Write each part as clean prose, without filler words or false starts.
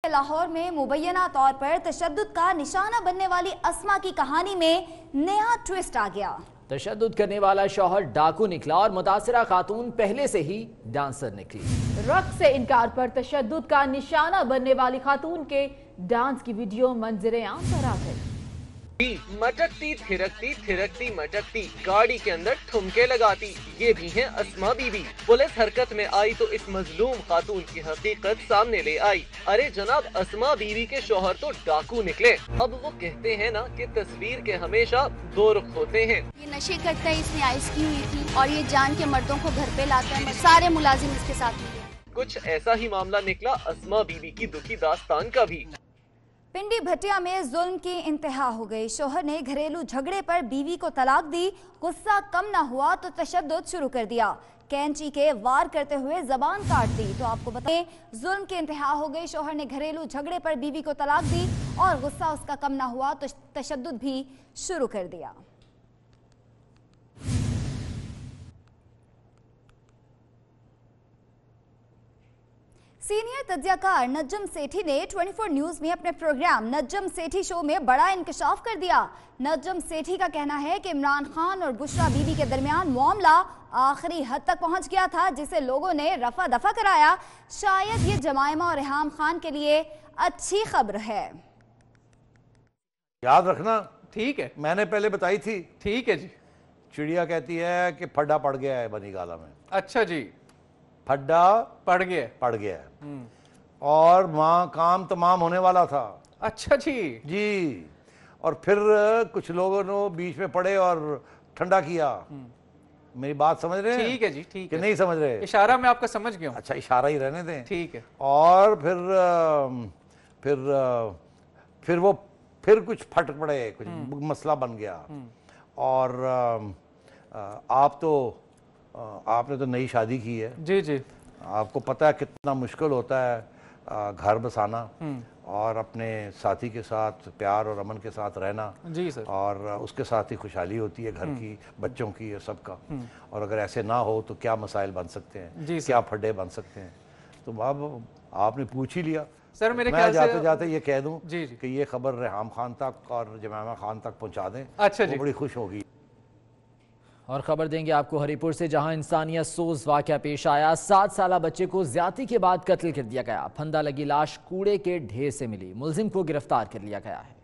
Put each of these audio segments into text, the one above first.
लाहौर में मुबैना तौर पर तशद्दुद का निशाना बनने वाली अस्मा की कहानी में नया ट्विस्ट आ गया। तशद्दुद करने वाला शौहर डाकू निकला और मुतासिरा खातून पहले से ही डांसर निकली। रक्स से इनकार पर तशद्दुद का निशाना बनने वाली खातून के डांस की वीडियो मंजरे आम पर आ गई। मटकती थिरकती थिरकती मटकती गाड़ी के अंदर ठुमके लगाती, ये भी हैं अस्मा बीबी। पुलिस हरकत में आई तो इस मजलूम खातून की हकीकत सामने ले आई। अरे जनाब, अस्मा बीबी के शौहर तो डाकू निकले। अब वो कहते हैं ना कि तस्वीर के हमेशा दो रुख होते हैं। ये नशे करता है, इसने आइस की हुई थी और ये जान के मर्दों को घर पे लाता है। सारे मुलाजिम इसके साथ मिले। कुछ ऐसा ही मामला निकला अस्मा बीबी की दुखी दास्तान का भी। पिंडी भटिया में जुल्म की इंतहा हो गई। शौहर ने घरेलू झगड़े पर बीवी को तलाक दी। गुस्सा कम ना हुआ तो तशद्दुद शुरू कर दिया। कैंची के वार करते हुए जबान काट दी। तो आपको बताएं, जुल्म की इंतहा हो गई। शौहर ने घरेलू झगड़े पर बीवी को तलाक दी और गुस्सा उसका कम ना हुआ तो तशद्दुद भी शुरू कर दिया। सीनियर तज्जियाकार नज्म सेठी ने 24 न्यूज में अपने प्रोग्राम नज्म सेठी शो में बड़ा इंकशाफ कर दिया। नज्म सेठी का कहना है कि इमरान खान और बुशरा बीबी के दरमियान मामला आखिरी हद तक पहुंच गया था, जिसे लोगों ने रफा दफा कराया। शायद ये जमाइमा और रेहाम खान के लिए अच्छी खबर है। याद रखना, ठीक है, मैंने पहले बताई थी। ठीक है जी। चिड़िया कहती है कि फड्डा पड़ गया है बनी गाला में। अच्छा जी, फड्डा पड़ गया है और माँ काम तमाम होने वाला था। अच्छा जी जी, और फिर कुछ लोगों ने बीच में पड़े और ठंडा किया। मेरी बात समझ रहे हैं? ठीक है जी, ठीक है। नहीं समझ रहे? इशारा मैं आपका समझ गया हूँ। अच्छा, इशारा ही रहने दें। ठीक है। और फिर कुछ फट पड़े, कुछ मसला बन गया। और आपने तो नई शादी की है। जी जी। आपको पता है कितना मुश्किल होता है घर बसाना और अपने साथी के साथ प्यार और अमन के साथ रहना। जी सर। और उसके साथ ही खुशहाली होती है घर की, बच्चों की, और सबका। और अगर ऐसे ना हो तो क्या मसाइल बन सकते हैं, क्या फड्डे बन सकते हैं। तो अब आपने पूछ ही लिया सर। मेरे मैं जाते जाते ये कह दूं कि ये खबर रेहाम खान तक और जमाइमा खान तक पहुंचा दें। अच्छा जी, बड़ी खुश होगी। और खबर देंगे आपको हरिपुर से, जहां इंसानियत सोज वाकया पेश आया। 7 साला बच्चे को ज्यादती के बाद कत्ल कर दिया गया। फंदा लगी लाश कूड़े के ढेर से मिली। मुलजिम को गिरफ्तार कर लिया गया है।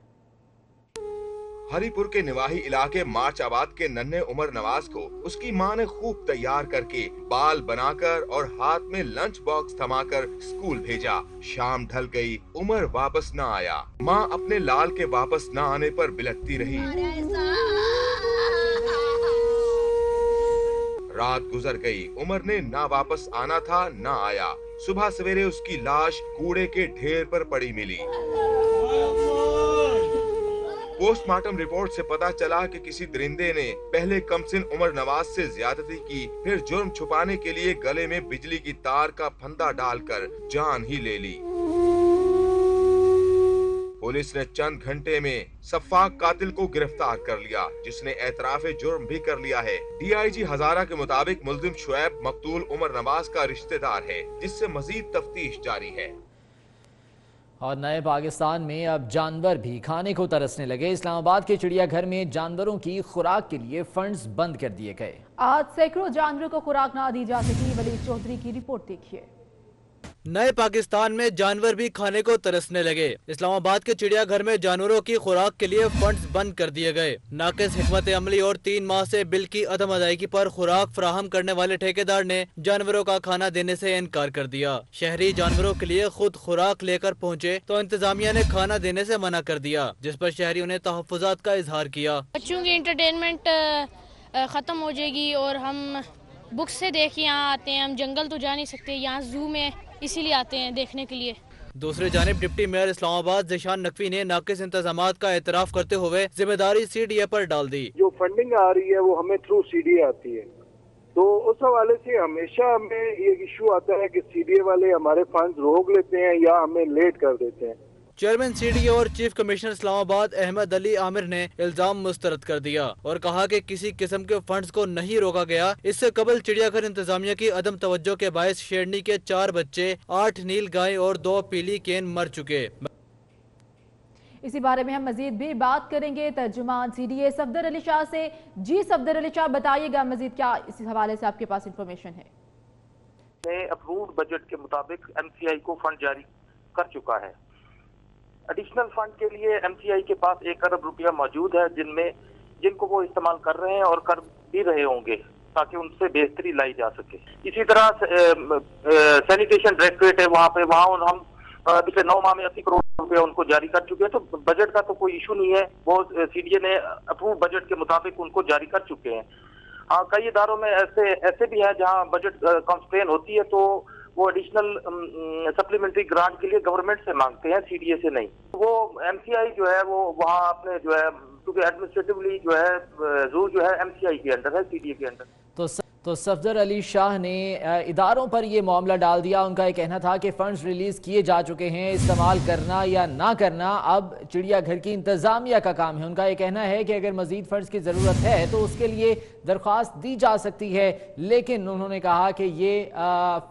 हरिपुर के निवाही इलाके मार्चाबाद के नन्हे उमर नवाज को उसकी मां ने खूब तैयार करके, बाल बनाकर और हाथ में लंच बॉक्स थमाकर स्कूल भेजा। शाम ढल गई, उमर वापस न आया। मां अपने लाल के वापस न आने पर बिलखती रही। रात गुजर गई, उमर ने ना वापस आना था, ना आया। सुबह सवेरे उसकी लाश कूड़े के ढेर पर पड़ी मिली। पोस्टमार्टम रिपोर्ट से पता चला कि किसी दरिंदे ने पहले कमसिन उमर नवाज से ज्यादती की, फिर जुर्म छुपाने के लिए गले में बिजली की तार का फंदा डालकर जान ही ले ली। पुलिस ने चंद घंटे में सफाक कातिल को गिरफ्तार कर लिया, जिसने एतराफ़े जुर्म भी कर लिया है। डीआईजी हजारा के मुताबिक मुलजिम शुएब मकतूल उमर नवाज का रिश्तेदार है, जिससे मजीद तफ्तीश जारी है। और नए पाकिस्तान में अब जानवर भी खाने को तरसने लगे। इस्लामाबाद के चिड़ियाघर में जानवरों की खुराक के लिए फंड्स बंद कर दिए गए। आज सैकड़ों जानवरों को खुराक ना दी जा सकी। वलीद चौधरी की रिपोर्ट देखिए। नए पाकिस्तान में जानवर भी खाने को तरसने लगे। इस्लामाबाद के चिड़ियाघर में जानवरों की खुराक के लिए फंड्स बंद कर दिए गए। नाकिस हिकमत अमली और 3 माह से बिल की अदम अदायगी पर खुराक फराहम करने वाले ठेकेदार ने जानवरों का खाना देने से इनकार कर दिया। शहरी जानवरों के लिए खुद खुराक लेकर पहुँचे तो इंतजामिया ने खाना देने से मना कर दिया, जिस पर शहरियों ने तहफ़्फ़ुज़ात का इजहार किया। बच्चों की इंटरटेनमेंट खत्म हो जाएगी और हम बुक्स से देख यहाँ आते हैं। हम जंगल तो जा नहीं सकते, यहाँ जू में इसीलिए आते हैं देखने के लिए। दूसरी जानिब डिप्टी मेयर इस्लामाबाद ज़िशान नकवी ने नाकिस इंतजामात का एतराफ़ करते हुए जिम्मेदारी सीडीए पर डाल दी। जो फंडिंग आ रही है वो हमें थ्रू सीडीए आती है, तो उस हवाले से हमेशा हमें ये इशू आता है कि सीडीए वाले हमारे फंड्स रोक लेते हैं या हमें लेट कर देते हैं। चेयरमैन CDA और चीफ कमिश्नर इस्लामाबाद अहमद अली आमिर ने इल्जाम मुस्तरद कर दिया और कहा कि किसी किस्म के फंड्स को नहीं रोका गया। इससे कबल चिड़ियाघर इंतजामिया की अदम तवज्जो के बायस शेरनी के 4 बच्चे, 8 नील गाय और 2 पीली केन मर चुके। इसी बारे में हम मजीद भी बात करेंगे तर्जुमान CDA सफदर अली शाह से। जी सफदर अली शाह, बताइएगा मजीद क्या इस हवाले से आपके पास इंफॉर्मेशन है? अप्रूव्ड बजट के मुताबिक MCI को फंड जारी कर चुका है। एडिशनल फंड के लिए MCI के पास 1 अरब रुपया मौजूद है, जिनको वो इस्तेमाल कर रहे हैं और कर भी रहे होंगे ताकि उनसे बेहतरी लाई जा सके। इसी तरह सैनिटेशन डायरेक्टरेट है वहाँ हम पिछले 9 माह में 80 करोड़ रुपया उनको जारी कर चुके हैं। तो बजट का तो कोई इशू नहीं है, वो CDA ने अप्रूव बजट के मुताबिक उनको जारी कर चुके हैं। हाँ, कई इदारों में ऐसे भी हैं जहाँ बजट कंस्ट्रेन होती है तो वो एडिशनल सप्लीमेंट्री ग्रांट के लिए गवर्नमेंट से मांगते हैं, CDA से नहीं। वो MCI जो है वो वहाँ अपने जो है क्योंकि एडमिनिस्ट्रेटिवली जो है जू जो है MCI के अंडर है, CDA के अंडर। तो सफदर अली शाह ने इदारों पर ये मामला डाल दिया। उनका ये कहना था कि फंड्स रिलीज़ किए जा चुके हैं, इस्तेमाल करना या ना करना अब चिड़ियाघर की इंतज़ामिया का काम है। उनका ये कहना है कि अगर मज़ीद फंड्स की ज़रूरत है तो उसके लिए दरख्वास्त दी जा सकती है, लेकिन उन्होंने कहा कि ये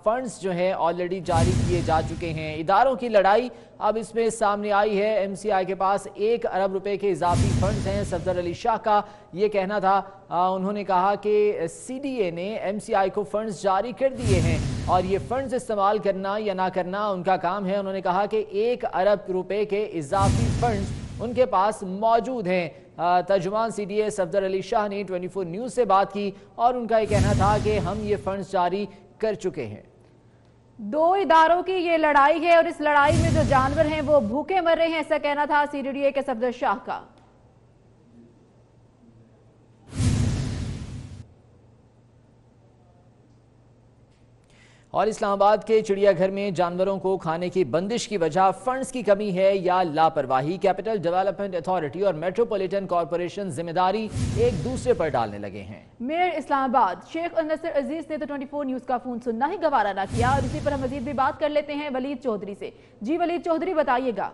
फंड्स जो है ऑलरेडी जारी किए जा चुके हैं। इदारों की लड़ाई अब इसमें सामने आई है। MCI के पास 1 अरब रुपए के इजाफी फंड्स हैं। सफदर अली शाह का ये कहना था, उन्होंने कहा कि CDA ने MCI को फंड्स जारी कर दिए हैं और ये फंड्स इस्तेमाल करना या ना करना उनका काम है। उन्होंने कहा कि 1 अरब रुपए के इजाफी फंड्स उनके पास मौजूद हैं। तर्जुमान CDA सफदर अली शाह ने 24 न्यूज़ से बात की और उनका ये कहना था कि हम ये फंड्स जारी कर चुके हैं। 2 इदारों की ये लड़ाई है और इस लड़ाई में जो जानवर हैं वो भूखे मर रहे हैं, ऐसा कहना था CDA के सफदर शाह का। और इस्लामाबाद के चिड़ियाघर में जानवरों को खाने की बंदिश की वजह फंड्स की कमी है या लापरवाही? कैपिटल डेवलपमेंट अथॉरिटी और मेट्रोपॉलिटन कॉरपोरेशन जिम्मेदारी एक दूसरे पर डालने लगे हैं। मेयर इस्लामाबाद शेख नसर अजीज ने तो 24 न्यूज़ का फोन सुनना ही गवारा ना किया और इसी पर हम मजीद भी बात कर लेते हैं वलीद चौधरी से। जी वलीद चौधरी, बताइएगा।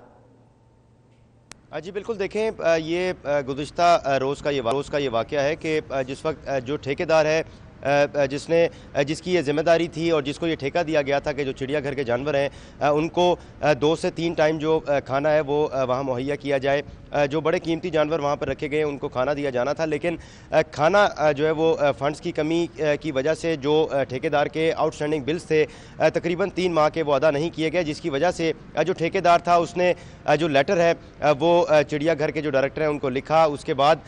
जी बिल्कुल, देखें ये गुज़िश्ता रोज़ का ये वाक़या है कि जिस वक्त जो ठेकेदार है जिसकी ये जिम्मेदारी थी और जिसको ये ठेका दिया गया था कि जो चिड़ियाघर के जानवर हैं उनको 2 से 3 टाइम जो खाना है वो वहाँ मुहैया किया जाए। जो बड़े कीमती जानवर वहाँ पर रखे गए उनको खाना दिया जाना था, लेकिन खाना जो है वो फ़ंड्स की कमी की वजह से जो ठेकेदार के आउटस्टैंडिंग बिल्स थे तकरीबन 3 माह के वो अदा नहीं किए गए, जिसकी वजह से जो ठेकेदार था उसने जो लेटर है वो चिड़ियाघर के जो डायरेक्टर हैं उनको लिखा। उसके बाद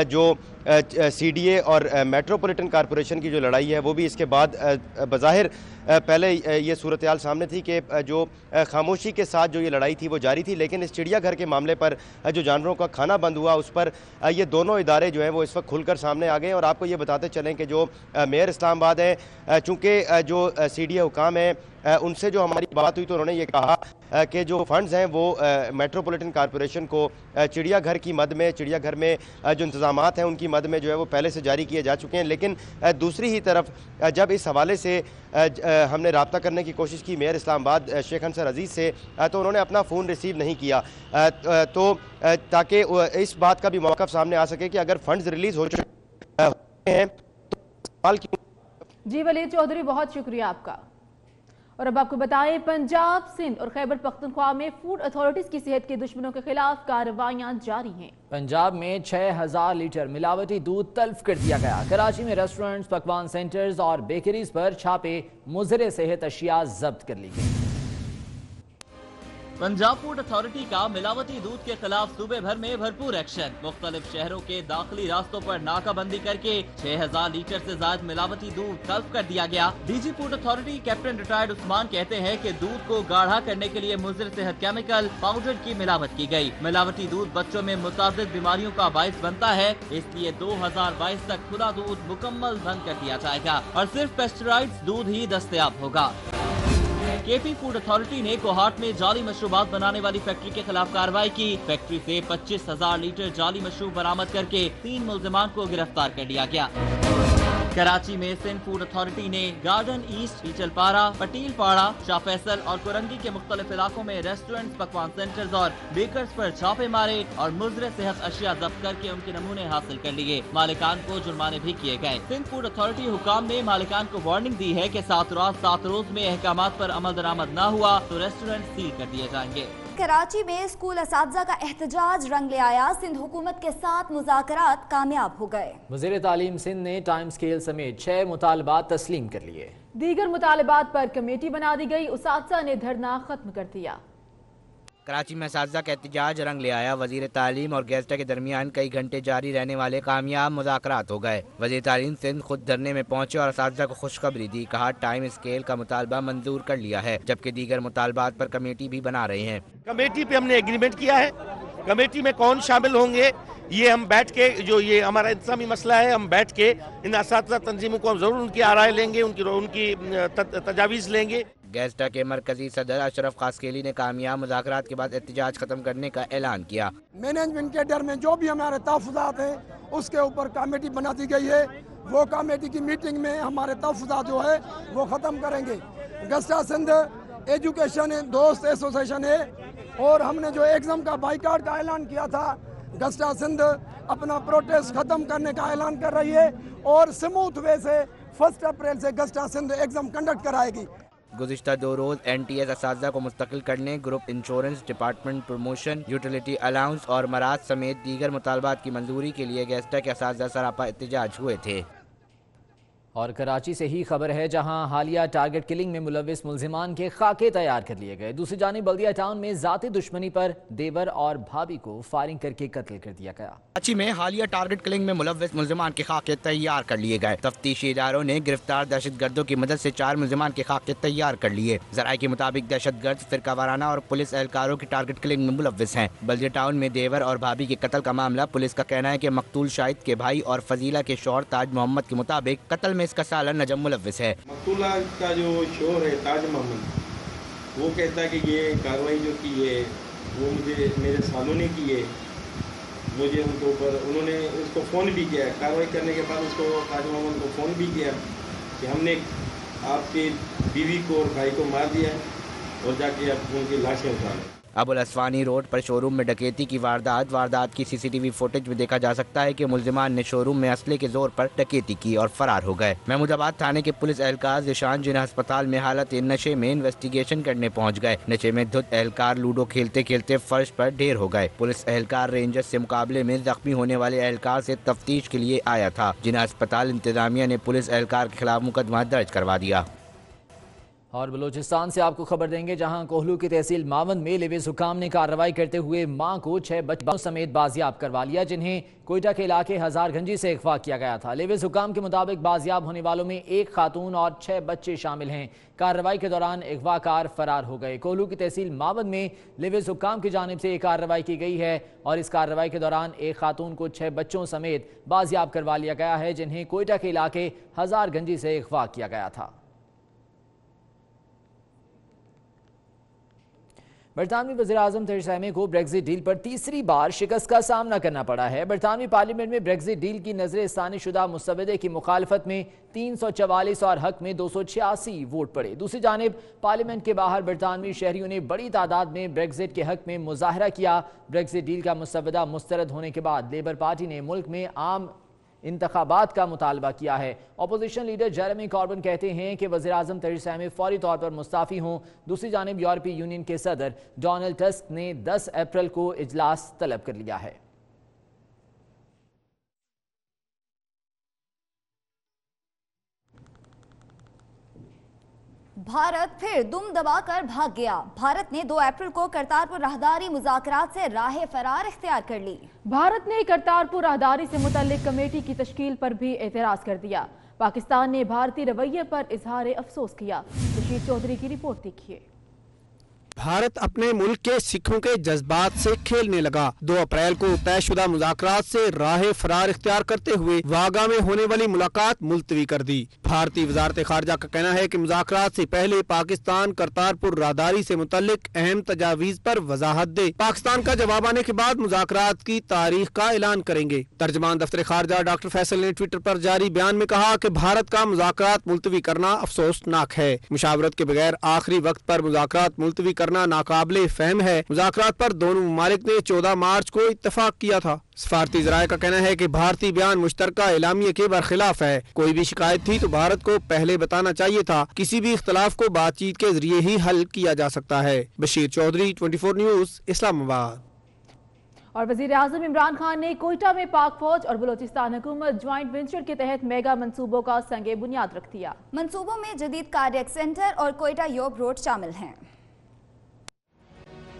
जो CDA और मेट्रोपॉलिटन कॉरपोरेशन की जो लड़ाई है वो भी इसके बाद बज़ाहिर पहले ये सूरत हाल सामने थी कि जो खामोशी के साथ जो ये लड़ाई थी वो जारी थी, लेकिन इस चिड़ियाघर के मामले पर जो जानवरों का खाना बंद हुआ उस पर ये दोनों इदारे जो हैं वो इस वक्त खुलकर सामने आ गए। और आपको ये बताते चलें कि जो मेयर इस्लामाबाद है, चूँकि जो CDA हुकाम है उनसे जो हमारी बात हुई तो उन्होंने ये कहा कि जो फंड्स हैं वो मेट्रोपॉलिटन कॉरपोरेशन को चिड़ियाघर की मद में, चिड़ियाघर में जो इंतज़ामात हैं उनकी मद में जो है वो पहले से जारी किए जा चुके हैं। लेकिन दूसरी ही तरफ जब इस हवाले से हमने रब्ता करने की कोशिश की मेयर इस्लामाबाद शेख नसर अजीज़ से तो उन्होंने अपना फ़ोन रिसीव नहीं किया, तो ताकि इस बात का भी मौक़िफ़ सामने आ सके कि अगर फंड्स रिलीज़ हो चुके हैं तो सवाल क्यों। जी वलीद चौधरी, बहुत शुक्रिया आपका। और अब आपको बताएं, पंजाब, सिंध और खैबर पख्तूनख्वा में फूड अथॉरिटीज की सेहत के दुश्मनों के खिलाफ कार्रवाइयां जारी हैं। पंजाब में 6000 लीटर मिलावटी दूध तल्फ कर दिया गया। कराची में रेस्टोरेंट्स, पकवान सेंटर्स और बेकरीज पर छापे, मुज़र सेहत अशिया जब्त कर ली गई। पंजाब फूड अथॉरिटी का मिलावटी दूध के खिलाफ सूबे भर में भरपूर एक्शन। मुख्तलिफ शहरों के दाखिली रास्तों पर नाकाबंदी करके 6000 लीटर से ज्यादा मिलावटी दूध तल्फ कर दिया गया। DG food authority captain retired Usman कहते हैं कि दूध को गाढ़ा करने के लिए मुज़र सेहत केमिकल पाउडर की मिलावट की गई। मिलावटी दूध बच्चों में मुतादिद बीमारियों का बाइस बनता है, इसलिए 2022 तक खुला दूध मुकम्मल बंद कर दिया जाएगा और सिर्फ पेस्टिसाइड्स दूध ही दस्तयाब होगा। KP फूड अथॉरिटी ने कोहाट में जाली मशरूबात बनाने वाली फैक्ट्री के खिलाफ कार्रवाई की। फैक्ट्री से 25,000 लीटर जाली मशरूब बरामद करके 3 मुल्जिमान को गिरफ्तार कर लिया गया। कराची में सिंध फूड अथॉरिटी ने गार्डन ईस्ट, ईचलपारा, पटील पाड़ा, शाह फैसल और कुरंगी के मुख्तलिफ इलाकों में रेस्टोरेंट्स, पकवान सेंटर्स और बेकर्स पर छापे मारे और मुज़र सेहत अशिया जब्त करके उनके नमूने हासिल कर लिए। मालिकान को जुर्माने भी किए गए। सिंध फूड अथॉरिटी हुकाम ने मालिकान को वार्निंग दी है कि 7 रोज में अहकामात पर अमल दरामद न हुआ तो रेस्टोरेंट सील कर दिए जाएंगे। कराची में स्कूल असातिज़ा का एहतजाज रंग ले आया। सिंध हुकूमत के साथ मुज़ाकरात कामयाब हो गए। वज़ीर तालीम सिंध ने टाइम स्केल समेत 6 मुतालबात तस्लीम कर लिए। दीगर मुतालबात पर कमेटी बना दी गई। उसातिज़ा ने धरना खत्म कर दिया। कराची में असातिज़ा का एहतजाज रंग ले आया। वज़ीर तालीम और गेस्टा के दरमियान कई घंटे जारी रहने वाले कामयाब मुज़ाकरात हो गए। वज़ीर तालीम सिंध खुद धरने में पहुंचे और असातिज़ा को खुशखबरी दी। कहा टाइम स्केल का मुतालबा मंजूर कर लिया है, जबकि दीगर मुतालबात पर कमेटी भी बना रहे हैं। कमेटी पे हमने एग्रीमेंट किया है। कमेटी में कौन शामिल होंगे ये हम बैठ के, जो ये हमारा इंतजामी मसला है, हम बैठ के इन असातिज़ा तंजीमों को हम जरूर उनकी आराय लेंगे, उनकी तजावीज़ लेंगे। गेस्टा के मरकजी सदर अशरफ खासकेली ने कामयाब मुज़ाकरात के बाद एहतजाज खत्म करने का ऐलान किया। मैनेजमेंट के डर में जो भी हमारे तहफ़्फ़ुज़ात हैं उसके ऊपर कमेटी बना दी गई है। वो कमेटी की मीटिंग में हमारे तहफ़्फ़ुज़ात जो है वो ख़त्म करेंगे। गेस्टा सिंध एजुकेशन दोस्त एसोसिएशन है और हमने जो एग्ज़ाम का बाइकाट का ऐलान किया था, गेस्टा सिंध अपना प्रोटेस्ट ख़त्म करने का ऐलान कर रही है और स्मूथ वे से 1 अप्रैल से गेस्टा सिंध एग्ज़ाम कंडक्ट कराएगी। गुज़िश्ता 2 रोज़ NTS असातिज़ा को मुस्तकिल करने, group insurance, department promotion, utility allowance और मराद समेत दीगर मुतालबात की मंजूरी के लिए गेस्टा के असातिज़ा सरापा एहतजाज हुए थे। और कराची से ही खबर है, जहां हालिया टारगेट किलिंग में मुलविस मुल्जिमान के खाके तैयार कर लिए गए। दूसरी जानिब बल्दिया टाउन में ज़ाती दुश्मनी पर देवर और भाभी को फायरिंग करके कत्ल कर दिया गया। कराची में हालिया टारगेट किलिंग में मुलविस मुल्जिमान के खाके तैयार कर लिए गए। तफ्तीशी इदारों ने गिरफ्तार दहशतगर्दों की मदद से 4 मुल्जिमान के खाके तैयार कर लिए। ज़राए के मुताबिक दहशतगर्द फिरका वाराना और पुलिस एहलकारों की टारगेट किलिंग में मुलविस हैं। बल्दिया टाउन में देवर और भाभी के कत्ल का मामला, पुलिस का कहना है कि मकतूल शाहिद के भाई और फजीला के शौहर ताज मोहम्मद के मुताबिक कत्ल में इसका साला नजम मुलविस है। मकतूला का जो शोहर है ताज मोहम्मद, वो कहता है कि ये कार्रवाई जो की है वो मुझे मेरे सालों ने की है। मुझे उनके ऊपर उन्होंने उसको फ़ोन भी किया, कार्रवाई करने के बाद उसको ताज मोहम्मद को फ़ोन भी किया कि हमने आपकी बीवी को और भाई को मार दिया और जाके आप उनकी लाशें उठा लें। अबुल असवानी रोड पर शोरूम में डकैती की वारदात की CCTV फुटेज में देखा जा सकता है कि मुल्जिमान ने शोरूम में असले के जोर पर डकैती की और फरार हो गए। महमूदाबाद थाने के पुलिस एहलकार जिशान जिन्हें अस्पताल में हालत नशे में इन्वेस्टिगेशन करने पहुंच गए। नशे में धुत एहलकार लूडो खेलते खेलते फर्श पर ढेर हो गए। पुलिस एहलकार रेंजर्स से मुकाबले में जख्मी होने वाले एहलकार से तफ्तीश के लिए आया था, जिन्हें अस्पताल इंतजामिया ने पुलिस एहलकार के खिलाफ मुकदमा दर्ज करवा दिया। और बलूचिस्तान से आपको खबर देंगे, जहां कोहलू की तहसील मावंद में लेविस हुकाम ने कार्रवाई करते हुए मां को 6 बच्चों समेत बाजियाब करवा लिया, जिन्हें कोयटा के इलाके हजारगंजी से अगवा किया गया था। लेविस हुकाम के मुताबिक बाजियाब होने वालों में 1 खातून और 6 बच्चे शामिल हैं। कार्रवाई के दौरान अगवाकार फरार हो गए। कोहलू की तहसील मावंद में लेविस हुकाम की जानिब से एक कार्रवाई की गई है और इस कार्रवाई के दौरान 1 खातून को 6 बच्चों समेत बाजियाब करवा लिया गया है, जिन्हें कोयटा के इलाके हजारगंजी से अगवा किया गया था। बरतानवी वज़ीर-ए-आज़म थेरेसा मे को ब्रेक्जिट डील पर तीसरी बार शिकस्त का सामना करना पड़ा है। बरतानवी पार्लियामेंट में ब्रेक्जिट डील की नज़र-ए-सानी शुदा मुसवदे की मुखालफत में 344 और हक में 286 वोट पड़े। दूसरी जानिब पार्लियामेंट के बाहर बरतानवी शहरियों ने बड़ी तादाद में ब्रेक्जिट के हक में मुजाहरा किया। ब्रेक्जिट डील का मुसवदा मुस्तरद होने के बाद लेबर पार्टी ने मुल्क में आम इंतखाबात का मुतालबा किया है। अपोजिशन लीडर जेरेमी कॉर्बन कहते हैं कि वज़ीर-ए-आज़म थेरेसा मे फौरी तौर पर मुस्ताफ़ी हों। दूसरी जानिब यूरोपीय यूनियन के सदर डोनाल्ड टस्क ने 10 अप्रैल को इजलास तलब कर लिया है। भारत फिर दुम दबाकर भाग गया। भारत ने 2 अप्रैल को करतारपुर राहदारी मुज़ाकरात से राह फरार इख्तियार कर ली। भारत ने करतारपुर राहदारी से मुतल्लिक कमेटी की तश्कील पर भी एतराज़ कर दिया। पाकिस्तान ने भारतीय रवैये पर इजहार अफसोस किया। रशीद चौधरी की रिपोर्ट देखिए। भारत अपने मुल्क के सिखों के जज्बात से खेलने लगा। 2 अप्रैल को तयशुदा मुज़ाकरात से राह फरार इख्तियार करते हुए वागा में होने वाली मुलाकात मुलतवी कर दी। भारतीय वजारत खारजा का कहना है कि मुज़ाकरात से पहले पाकिस्तान करतारपुर राहदारी से मुतल्लिक अहम तजावीज़ पर वजाहत दे। पाकिस्तान का जवाब आने के बाद मुज़ाकरात की तारीख का ऐलान करेंगे। तर्जमान दफ्तर खारजा डॉक्टर फैसल ने ट्विटर पर जारी बयान में कहा कि भारत का मुज़ाकरात मुलतवी करना अफसोसनाक है। मुशावरत के बगैर आखिरी वक्त पर मुज़ाकरात मुलतवी करना नाकाबिले फहम है। मुज़ाकरात पर दोनों ममालिक ने 14 मार्च को इत्तफाक किया था। सफारती ज़राए का कहना है कि भारतीय बयान मुश्तरका एलामिया के बरखिलाफ है। कोई भी शिकायत थी तो भारत को पहले बताना चाहिए था। किसी भी इख्तलाफ को बातचीत के जरिए ही हल किया जा सकता है। बशीर चौधरी, 24 न्यूज़, इस्लामाबाद। और वज़ीर आज़म इमरान खान ने कोयटा में पाक फौज और बलोचिस्तान हुकूमत ज्वाइंट वेंचर के तहत मेगा मंसूबों का संगे बुनियाद रख दिया। मंसूबों में जदीद कार्डियक सेंटर और कोयटा योब रोड शामिल हैं।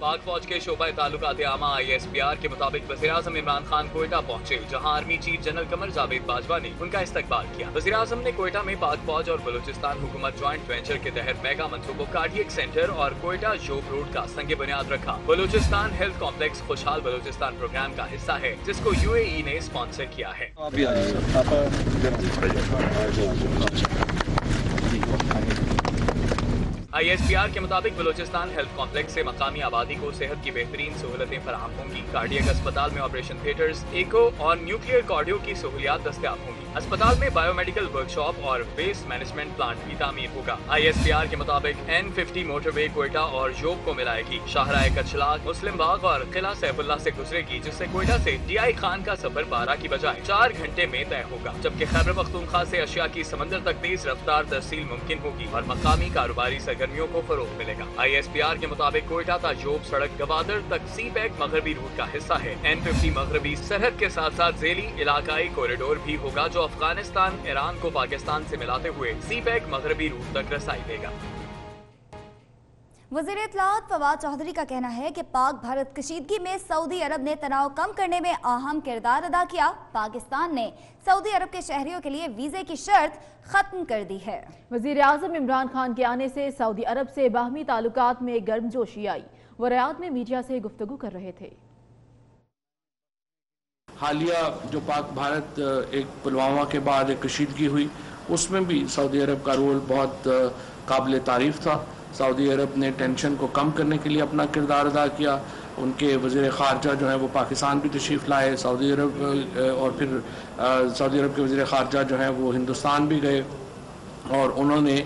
पाक फौज के शोबा ताल्लुकात आमा ISPR के मुताबिक वज़ीर-ए-आज़म इमरान खान कोयटा पहुंचे, जहां army chief general Qamar Javed Bajwa ने उनका इस्तकबाल किया। वज़ीर-ए-आज़म ने कोयटा में पाक फौज और बलूचिस्तान हुकूमत ज्वाइंट वेंचर के तहत मेगा मंसूबों कार्डियक सेंटर और कोयटा जोब रोड का संगे बुनियाद रखा। बलूचिस्तान हेल्थ कॉम्प्लेक्स खुशहाल बलूचिस्तान प्रोग्राम का हिस्सा है, जिसको UAE ने स्पॉन्सर किया है। ISPR के मुताबिक बलूचिस्तान हेल्थ कॉम्प्लेक्स से मकामी आबादी को सेहत की बेहतरीन सहूलतें फराहम होंगी। कार्डियक अस्पताल में ऑपरेशन थिएटर्स, एको और न्यूक्लियर कार्डियो की सहूलियात दस्तयाब होंगी। अस्पताल में बायोमेडिकल वर्कशॉप और वेस्ट मैनेजमेंट प्लांट भी तामीर होगा। ISPR के मुताबिक N50 मोटरवे कोयटा और जोब को मिलाएगी। शाहराह कचलाग, मुस्लिम बाग और किला सैफुल्लाह से गुजरेगी, जिससे कोयटा से DI खान का सफर 12 की बजाय 4 घंटे में तय होगा। जबकि खैबर पख्तूनख्वा से अशिया की समंदर तक तेज रफ्तार तरसील मुमकिन होगी और मकामी कारोबारी सरगर्मियों को फरोग मिलेगा। ISPR के मुताबिक कोयटा ता जोब सड़क गवादर तक सी-पैक मगरबी रूट का हिस्सा है। N50 मगरबी सरहद के साथ साथ झेली इलाकाई कॉरिडोर भी होगा, जो अफगानिस्तान ईरान को पाकिस्तान से मिलाते हुए सी-पैक मगरबी रूट तक रसाई देगा। वज़ीर इत्तलाआत फवाद चौधरी का कहना है कि पाक भारत कशीदगी में सऊदी अरब ने तनाव कम करने में अहम किरदार अदा किया। पाकिस्तान ने सऊदी अरब के शहरियों के लिए वीज़े की शर्त खत्म कर दी है। वज़ीर आज़म इमरान खान के आने से सऊदी अरब से बाहमी ताल्लुकात में गर्मजोशी आई। वो रियाद में मीडिया से गुफ्तगू कर रहे थे। हालिया जो पाक भारत एक पुलवामा के बाद एक कशीदगी हुई, उसमें भी सऊदी अरब का रोल बहुत काबिल तारीफ था। सऊदी अरब ने टेंशन को कम करने के लिए अपना किरदार अदा किया। उनके वज़ीर ख़ारजा जो है वो पाकिस्तान भी तशरीफ़ लाए, सऊदी अरब और फिर सऊदी अरब के वज़ीर ख़ारजा जो है वो हिंदुस्तान भी गए और उन्होंने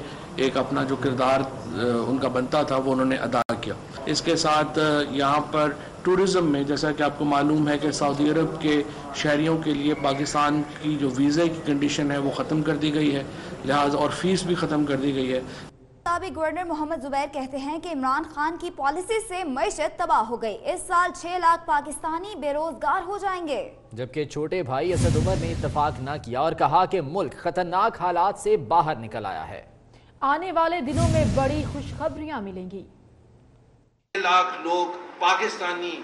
एक अपना जो किरदार उनका बनता था वो उन्होंने अदा किया। इसके साथ यहाँ पर टूरिज़्म में जैसा कि आपको मालूम है कि सऊदी अरब के शहरियों के लिए पाकिस्तान की जो वीज़े की कंडीशन है वो ख़त्म कर दी गई है, लिहाजा और फ़ीस भी ख़त्म कर दी गई है। साबिक गवर्नर मोहम्मद जुबैर कहते हैं कि इमरान खान की पॉलिसी से मईशत तबाह हो गई। इस साल 6 लाख पाकिस्तानी बेरोजगार हो जाएंगे। जबकि छोटे भाई असद उमर ने इत्तफाक न किया और कहा कि मुल्क खतरनाक हालात से बाहर निकल आया है। आने वाले दिनों में बड़ी खुशखबरियां मिलेंगी। 6 लाख लोग पाकिस्तानी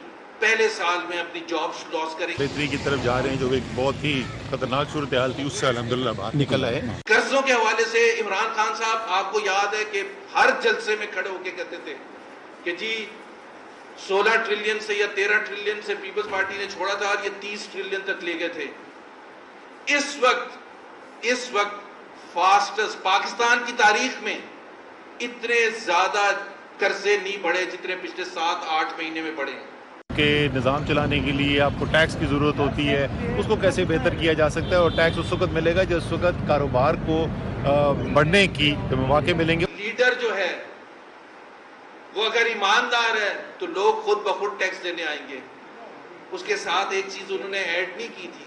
पहले साल में अपनी जॉब्स लॉस करेंगे। बेहतरी की तरफ जा रहे हैं, जो एक बहुत ही खतरनाक सूरत हाल थी उससे अल्हम्दुलिल्लाह बाहर निकल आए। कर्जों के हवाले से इमरान खान साहब, आपको याद है कि हर जलसे में खड़े होकर कहते थे कि जी 16 ट्रिलियन से या 13 ट्रिलियन से पीपल्स पार्टी ने छोड़ा था और ये 30 ट्रिलियन तक ले गए थे। इस वक्त फास्टेस्ट पाकिस्तान की तारीख में इतने ज्यादा कर्जे नहीं बढ़े जितने पिछले 7-8 महीने में बढ़े के निज़ाम चलाने के लिए आपको टैक्स की ज़रूरत होती है, उसको कैसे बेहतर किया जा सकता है और टैक्स उस वक्त मिलेगा जिस वक्त कारोबार को बढ़ने की मौके मिलेंगे। लीडर जो है वो अगर ईमानदार है तो लोग खुद ब खुद टैक्स देने आएंगे। उसके साथ एक चीज उन्होंने ऐड नहीं की थी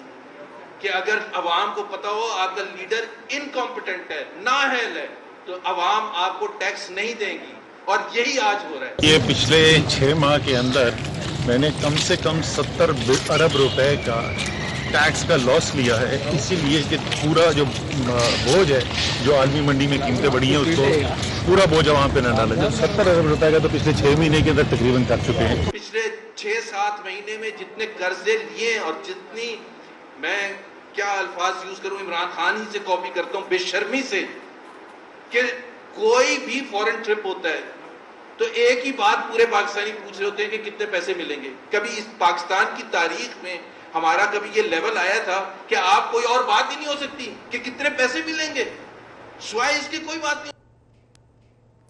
कि अगर अवाम को पता हो आपका लीडर इनकॉम्पिटेंट है, नाअहल है, तो अवाम आपको टैक्स नहीं देगी और यही आज हो रहा है। ये पिछले 6 माह के अंदर मैंने कम से कम 70 अरब रुपए का टैक्स का लॉस लिया है, इसीलिए कि पूरा जो बोझ है, जो आलमी मंडी में कीमतें बढ़ी हैं, उसको पूरा बोझ वहाँ पे न डाला जाए। 70 अरब रुपए का तो पिछले 6 महीने के अंदर तकरीबन कर चुके हैं। पिछले 6-7 महीने में जितने कर्जे लिए और जितनी, मैं क्या अल्फाज यूज करूं, इमरान खान ही से कॉपी करता हूं बेशर्मी से, कि कोई भी फॉरेन ट्रिप होता है تو ایک ہی بات پورے پاکستانی پوچھ رہے ہوتے ہیں کہ کتنے پیسے ملیں گے. کبھی اس پاکستان کی تاریخ میں ہمارا کبھی یہ لیول آیا تھا کہ آپ کوئی اور بات ہی نہیں ہو سکتی کہ کتنے پیسے ملیں گے, سوائے اس کی کوئی بات نہیں.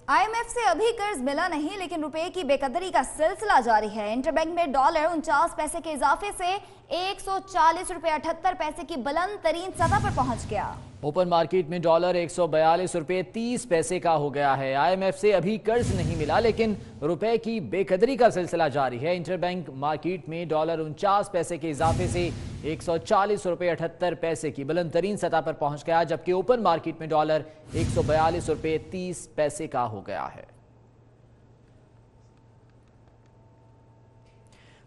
IMF سے ابھی قرض ملا نہیں, لیکن روپے کی بے قدری کا سلسلہ جاری ہے. انٹر بینک میں ڈالر 49 پیسے کے اضافے سے 140 روپے 78 پیسے کی بلند ترین سطح پر پہنچ گیا. اوپن مارکیٹ میں ڈالر 142 روپے 30 پیسے کا ہو گیا ہے. IMF سے ابھی قرض نہیں ملا, لیکن روپے کی بے قدری کا سلسلہ جاری ہے. انٹر بینک مارکیٹ میں ڈالر 49 پیسے کے اضافے سے 140 روپے 78 پیسے کی بلند ترین سطح پر پہنچ گیا, جبکہ اوپن مارکیٹ میں ڈالر 142 روپے 30 پیسے کا ہو گیا ہے.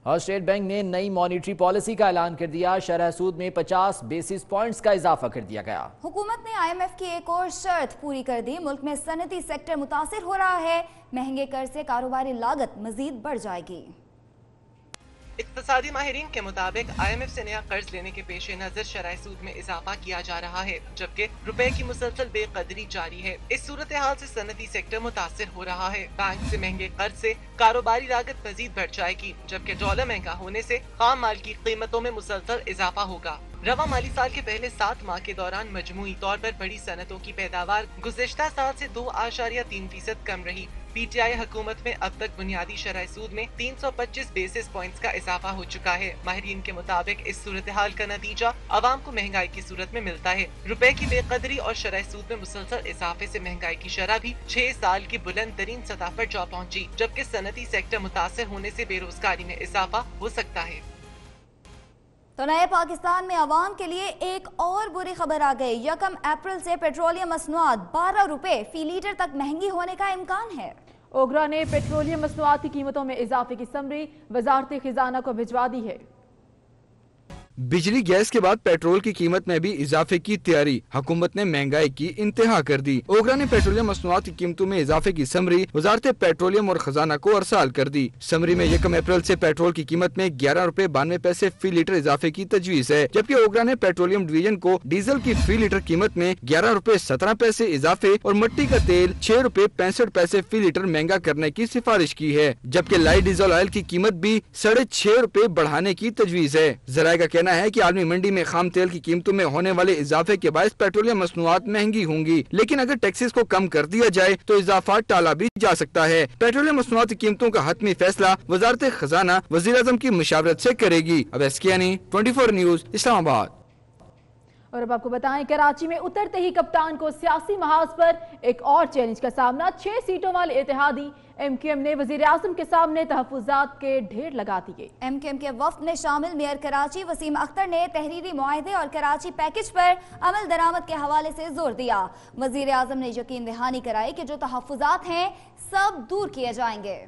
اور اسٹیٹ بینک نے نئی مانیٹری پالیسی کا اعلان کر دیا. شرح سود میں 50 بیسس پوائنٹس کا اضافہ کر دیا گیا. حکومت نے IMF کی ایک اور شرط پوری کر دی. ملک میں صنعتی سیکٹر متاثر ہو رہا ہے. مہنگے قرض سے کاروباری لاگت مزید بڑھ جائے گی. اقتصادی ماہرین کے مطابق IMF سے نیا قرض لینے کے پیش نظر شرح سود میں اضافہ کیا جا رہا ہے, جبکہ روپے کی مسلسل بے قدری جاری ہے. اس صورتحال سے صنعتی سیکٹر متاثر ہو رہا ہے. بینک سے مہنگے قرض سے کاروباری لاگت مزید بڑھ جائے گی, جبکہ ڈالر مہنگا ہونے سے خام مال کی قیمتوں میں مسلسل اضافہ ہوگا. رواں مالی سال کے پہلے 7 ماہ کے دوران مجموعی طور پر بڑی صنعتوں کی پیداوار گزشتہ سال سے 2.3% کم رہی. PTI حکومت میں اب تک بنیادی شرح سود میں 325 بیسس پوائنٹس کا اضافہ ہو چکا ہے. ماہرین کے مطابق اس صورتحال کا نتیجہ عوام کو مہنگائی کی صورت میں ملتا ہے. روپے کی بے قدری اور شرح سود میں مسلسل اضافے سے مہنگائی کی شرح بھی 6 سال کی بلند ترین سطح پر جا پہنچی, جبکہ صنعتی سیکٹر متاثر ہونے سے بے روزگاری میں اضافہ ہو سکتا ہے. تو نئے پاکستان میں عوام کے لیے ایک اور بری خبر آ گئی. 1 اپریل سے پیٹرولیم مصنوعات 12 روپے فی لیٹر تک مہنگی ہونے کا امکان ہے. اوگرا نے پیٹرولیم مصنوعات کی قیمتوں میں اضافے کی سمری وزارت خزانہ کو بھجوا دی ہے. بجلی گیس کے بعد پیٹرول کی قیمت میں بھی اضافے کی تیاری. حکومت نے مہنگائی کی انتہا کر دی. اوگرا نے پیٹرولیم مصنوعات کی قیمتوں میں اضافے کی سمری وزارت پیٹرولیم اور خزانہ کو ارسال کر دی. سمری میں 1 اپریل سے پیٹرول کی قیمت میں 11 روپے 92 پیسے فی لیٹر اضافے کی تجویز ہے, جبکہ اوگرا نے پیٹرولیم ڈویژن کو ڈیزل کی فی لیٹر قیمت میں 11 روپے 17 پیسے اضافے اور مٹی کا تیل 6 روپے 65 پیسے فی لیٹر مہنگا کرنے کی سفارش کی ہے, جبکہ لائٹ ڈیزل آئل کی قیمت بھی 6.5 روپے بڑھانے کی تجویز ہے. ذرائع کا کہنا ہے کہ عالمی منڈی میں خام تیل کی قیمتوں میں ہونے والے اضافے کے باعث پیٹرولیم مصنوعات مہنگی ہوں گی, لیکن اگر ٹیکسز کو کم کر دیا جائے تو اضافہ ٹالا بھی جا سکتا ہے. پیٹرولیم مصنوعات کی قیمتوں کا حتمی فیصلہ وزارت خزانہ وزیر اعظم کی مشاورت سے کرے گی. اب SKNE 24 نیوز اسلام آباد. اور اب آپ کو بتائیں, کراچی میں اترتے ہی کپتان کو سیاسی محاذ پر ایک اور چیلنج کا سامنا. 6 سیٹوں والے اتحادی MQM نے وزیر اعظم کے سامنے تحفظات کے ڈھیر لگا دیے. MQM کے وفد میں شامل میئر کراچی وسیم اختر نے تحریری معاہدے اور کراچی پیکج پر عمل درآمد کے حوالے سے زور دیا. وزیر اعظم نے یقین دہانی کرائی کہ جو تحفظات ہیں سب دور کیے جائیں گے.